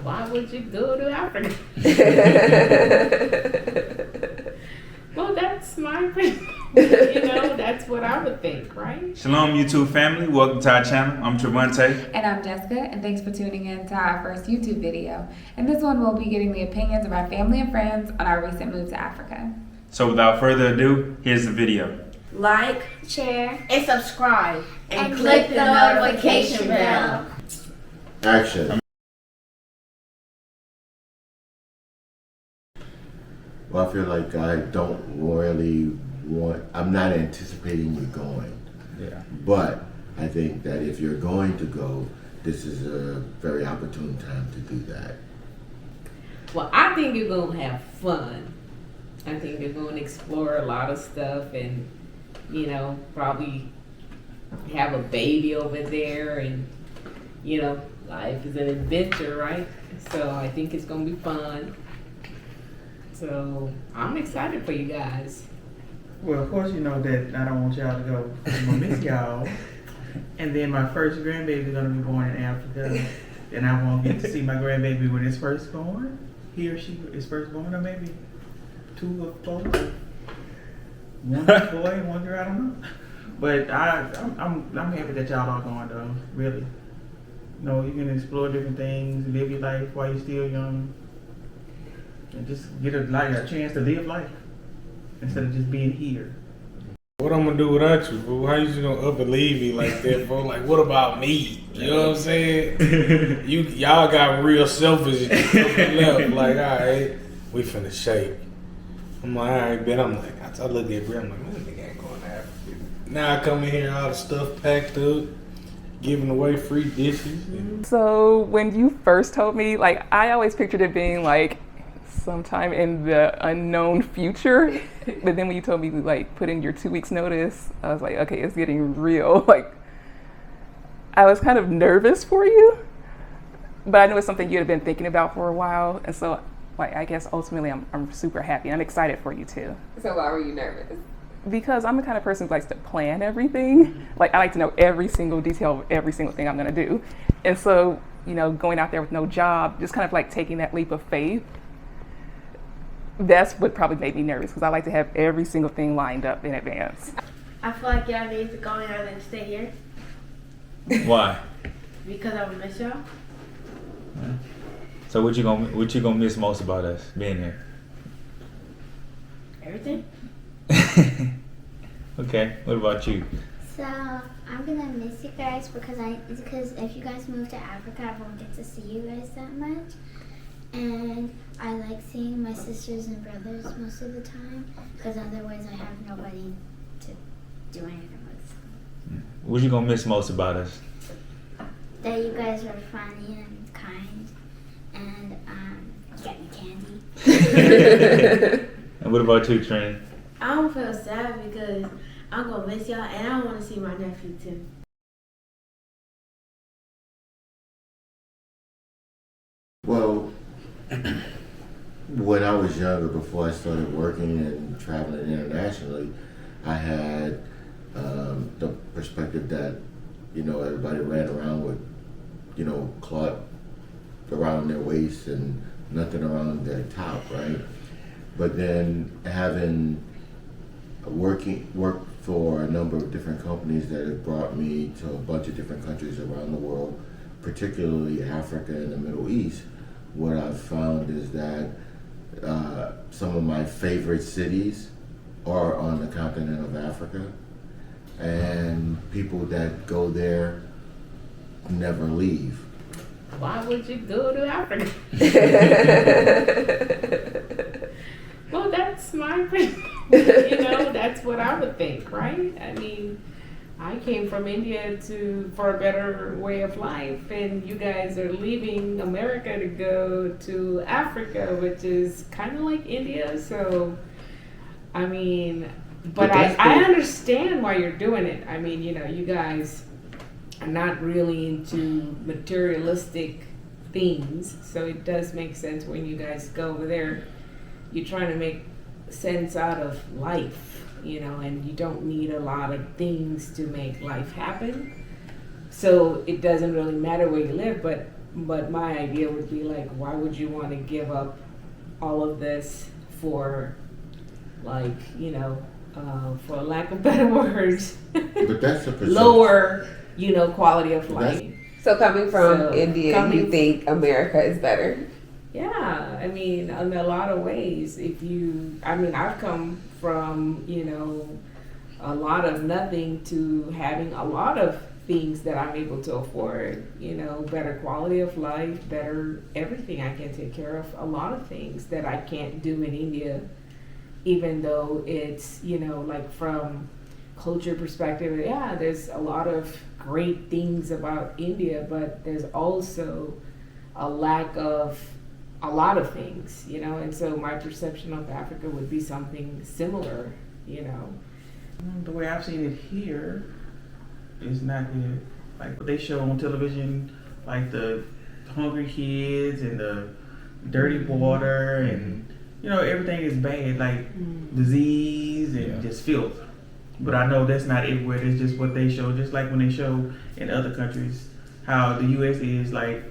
Why would you go to Africa? Well, that's my opinion. That's what I would think, right? Shalom, YouTube family. Welcome to our channel. I'm Trevante. And I'm Jessica, and thanks for tuning in to our first YouTube video. In this one, we'll be getting the opinions of our family and friends on our recent move to Africa. So without further ado, here's the video. Like, share, and subscribe, and click the notification bell. Action. Well, I feel like I don't really I'm not anticipating you going. Yeah. But I think that if you're going to go, this is a very opportune time to do that. Well, I think you're going to have fun. I think you're going to explore a lot of stuff and, probably have a baby over there and, life is an adventure, right? So I think it's going to be fun. So I'm excited for you guys. Well, of course, you know that I don't want y'all to go. I'm gonna miss y'all. And then my first grandbaby is gonna be born in Africa. And I won't get to see my grandbaby when it's first born. He or she is first born, or maybe two or both. One boy and one girl, I don't know. But I'm happy that y'all are going though, really. You can explore different things, live your life while you're still young. And just get a chance to live life instead of just being here. What I'm gonna do without you, boo? How you just gonna up and leave me like that, bro? Like, what about me? You know what I'm saying? Y'all got real selfish and just up and left. Like, all right, we finna shake. I'm like, all right, Ben. I'm like, I look at Brett. I'm like, man, this nigga ain't going to Africa. Now I come in here, all the stuff packed up, giving away free dishes. So when you first told me, I always pictured it being sometime in the unknown future, but then when you told me put in your 2 weeks notice, I was like, okay, it's getting real. I was kind of nervous for you, but I know it's something you had been thinking about for a while, and so I guess ultimately I'm super happy and I'm excited for you too. So why were you nervous? Because I'm the kind of person who likes to plan everything. I like to know every single detail of every single thing I'm gonna do, and so going out there with no job, just kind of taking that leap of faith. That's what probably made me nervous, because I like to have every single thing lined up in advance. I feel like y'all need to go here and stay here Why? because I would miss y'all. So what you gonna miss most about us being here? Everything. Okay. What about you? So I'm gonna miss you guys because if you guys move to Africa, I won't get to see you guys that much. And I like seeing my sisters and brothers most of the time because otherwise I have nobody to do anything with. What you gonna miss most about us? That you guys are funny and kind and get me candy. And what about you, Trina? I don't feel sad because I'm gonna miss y'all and I want to see my nephew too. Well, when I was younger, before I started working and traveling internationally, I had the perspective that, everybody ran around with, cloth around their waist and nothing around their top, right? But then having worked for a number of different companies that have brought me to a bunch of different countries around the world, particularly Africa and the Middle East, what I've found is that some of my favorite cities are on the continent of Africa, and people that go there never leave. Why would you go to Africa? Well, that's my opinion. That's what I would think, right? I mean, I came from India for a better way of life, and you guys are leaving America to go to Africa, which is kind of like India. So, I mean, but I understand why you're doing it. I mean, you guys are not really into materialistic things, so it does make sense when you guys go over there. You're trying to make sense out of life. And you don't need a lot of things to make life happen. So it doesn't really matter where you live, but but my idea would be like, why would you want to give up all of this for, like, you know, for lack of better words, But that's a perception. lower, you know, quality of life. So coming from So, India, coming- you think America is better? Yeah, I mean, in a lot of ways, I've come from, you know, a lot of nothing to having a lot of things that I'm able to afford, you know, better quality of life, better everything. I can take care of a lot of things that I can't do in India, even though it's, you know, like from culture perspective, yeah, there's a lot of great things about India, but there's also a lack of a lot of things, you know, and so my perception of Africa would be something similar, you know. The way I've seen it here is not good. Like what they show on television, like the hungry kids and the dirty water, and you know, everything is bad, like disease and just filth. But I know that's not everywhere. That's just what they show. Just like when they show in other countries how the U.S. is like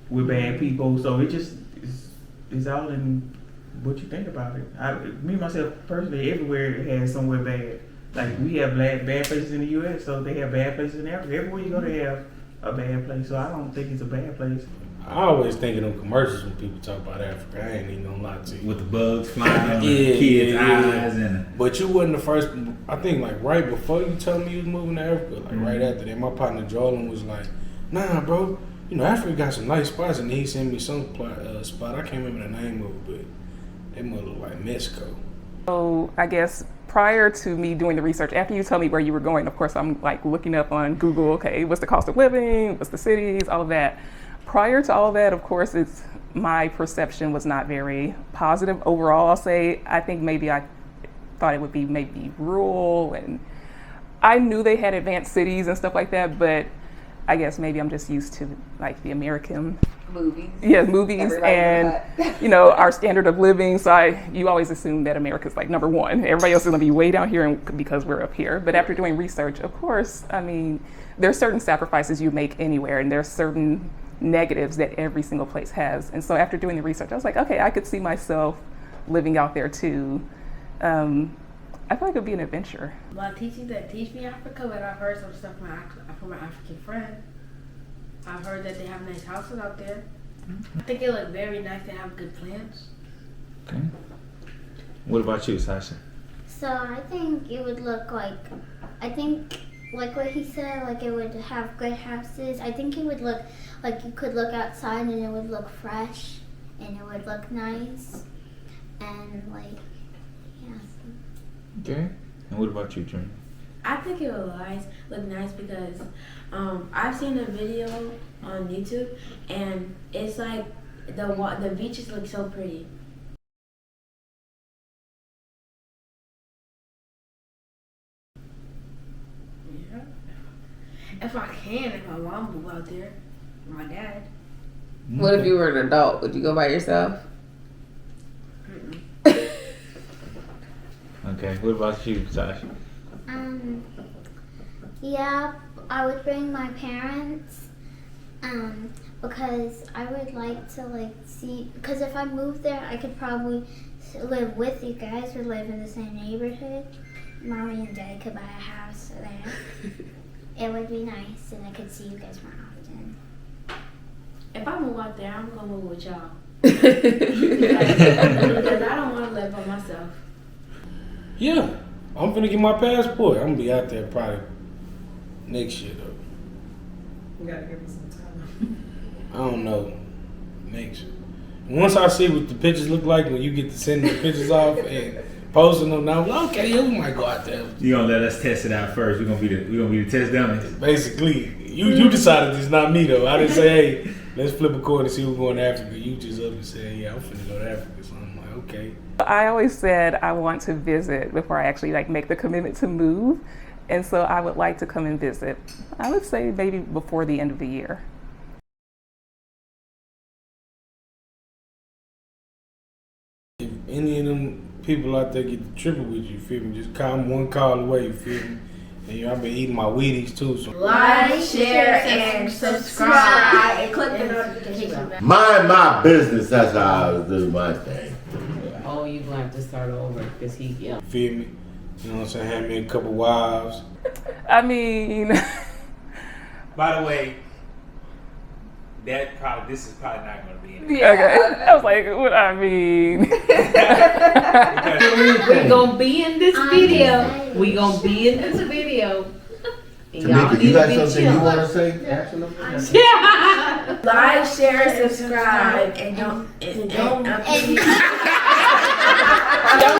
with bad people. So it just is all in what you think about it. Me myself personally, everywhere it has somewhere bad. Like we have bad places in the U.S., so they have bad places in Africa. Everywhere you go, they have a bad place. So I don't think it's a bad place. I always think of them commercials when people talk about Africa. I ain't even gonna lie to you. With the bugs flying on the kids' eyes and. But you wasn't the first. I think like right before you told me you was moving to Africa, like right after that, my partner Jordan was like, "Nah, bro, you know Africa got some nice spots," and he sent me some spot. I can't remember the name of it, but they must look like Mexico. So I guess prior to me doing the research, after you tell me where you were going, of course I'm like looking up on Google, okay, what's the cost of living, what's the cities, all of that. Prior to all that, of course, my perception was not very positive overall. I'll say, I think maybe I thought it would be maybe rural, and I knew they had advanced cities and stuff like that, but I guess maybe I'm just used to like the American Movies. Yeah, movies, Everybody and knows you know our standard of living. So you always assume that America's like number one. Everybody else is going to be way down here, because we're up here. But after doing research, of course, I mean, there's certain sacrifices you make anywhere, and there's certain negatives that every single place has. And so after doing the research, I was like, okay, I could see myself living out there too. I feel like it would be an adventure. My teachers that teach me Africa, but I've heard some stuff from my African friend. I've heard that they have nice houses out there. I think it look very nice. They have good plants. Okay. What about you, Sasha? So I think it would look like, like what he said, like it would have good houses. I think it would look like you could look outside and it would look fresh and it would look nice. And like, yeah. Okay. And what about you, Dream? I think it would look nice because I've seen a video on YouTube and it's like the beaches look so pretty. Yeah. If my mom move out there, my dad. What if you were an adult? Would you go by yourself? Okay. What about you, Sasha? Yeah, I would bring my parents, because I would like to see, because if I moved there, I could probably live with you guys or live in the same neighborhood. Mommy and Daddy could buy a house there. It would be nice, and I could see you guys more often. If I move out there, I'm gonna move with y'all. Because I don't want to live by myself. Yeah, I'm finna get my passport. I'm gonna be out there probably next year though. You gotta give me some time. I don't know. Next year. Once I see what the pictures look like when you get to send the pictures off and posting them, now I'm like, okay, yeah, we might go out there. You gonna let us test it out first? We're gonna be the test dummies. Basically, you decided it's not me though. I didn't say, hey, let's flip a coin and see who's going to Africa. You just up and said, yeah, I'm finna go to Africa. So I'm like, okay. I always said I want to visit before I actually make the commitment to move. And so I would like to come and visit. I would say maybe before the end of the year. If any of them people out there get the triple with you, feel me? Just call them one call away, you feel me? And I've been eating my Wheaties too. So Like, share, and subscribe. And click Mind my business. That's how I do my thing. Oh, you gonna have to start over because he yeah. Feel me? You know what I'm saying? Had me a couple wives. I mean, By the way, this is probably not going to be in it. okay. I was like, what I mean. We gonna be in this I'm video. excited. We gonna be in this video. And y'all Tamika, need you to got be something you chill. want to say? Absolutely. Yeah. Like, share, subscribe, and don't. And